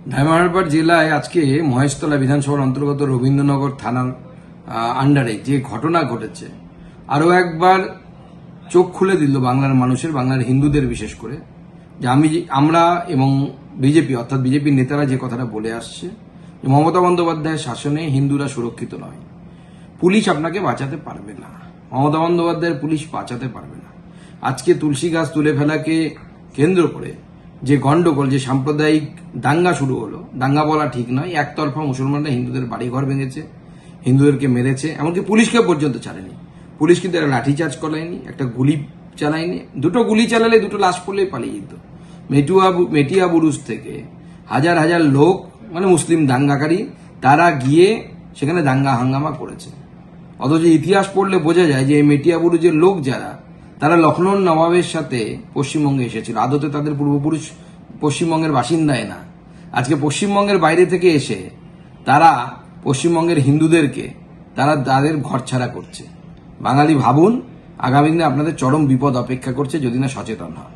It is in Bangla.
ধামরাইহাট জেলায় আজকে মহেশতলা বিধানসভার অন্তর্গত রবীন্দ্রনগর থানার আন্ডারে যে ঘটনা ঘটেছে আরো একবার চোখ খুলে দিল বাংলার মানুষের, বাংলার হিন্দুদের বিশেষ করে, যে আমরা এবং বিজেপি অর্থাৎ বিজেপির নেতারা যে কথাটা বলে আসছে যে মমতা বন্দ্যোপাধ্যায়ের শাসনে হিন্দুরা সুরক্ষিত নয়, পুলিশ আপনাকে বাঁচাতে পারবে না, মমতা বন্দ্যোপাধ্যায়ের পুলিশ বাঁচাতে পারবে না। আজকে তুলসী গাছ তুলে ফেলাকে কেন্দ্র করে যে গন্ডগোল, যে সাম্প্রদায়িক দাঙ্গা শুরু হলো, দাঙ্গা বলা ঠিক নয়, একতরফা মুসলমানরা হিন্দুদের বাড়িঘর ভেঙেছে, হিন্দুদেরকে মেরেছে, এমনকি পুলিশকে পর্যন্ত ছাড়েনি। পুলিশ কিন্তু একটা লাঠিচার্জ করায়নি, একটা গুলি চালায়নি। দুটো গুলি চালালে দুটো লাশ পড়লেই পালিয়ে যেত। মেটিয়া বুরুজ থেকে হাজার হাজার লোক, মানে মুসলিম দাঙ্গাকারী, তারা গিয়ে সেখানে দাঙ্গা হাঙ্গামা করেছে। অথচ ইতিহাস পড়লে বোঝা যায় যে এই মেটিয়া বুরুজের লোক যারা, তারা লখনৌর নবাবের সাথে পশ্চিমবঙ্গে এসেছিল। আদতে তাদের পূর্বপুরুষ পশ্চিমবঙ্গের বাসিন্দায় না। আজকে পশ্চিমবঙ্গের বাইরে থেকে এসে তারা পশ্চিমবঙ্গের হিন্দুদেরকে তাদের ঘরছাড়া করছে। বাঙালি ভাবুন, আগামী দিনে আপনাদের চরম বিপদ অপেক্ষা করছে যদি না সচেতন হন।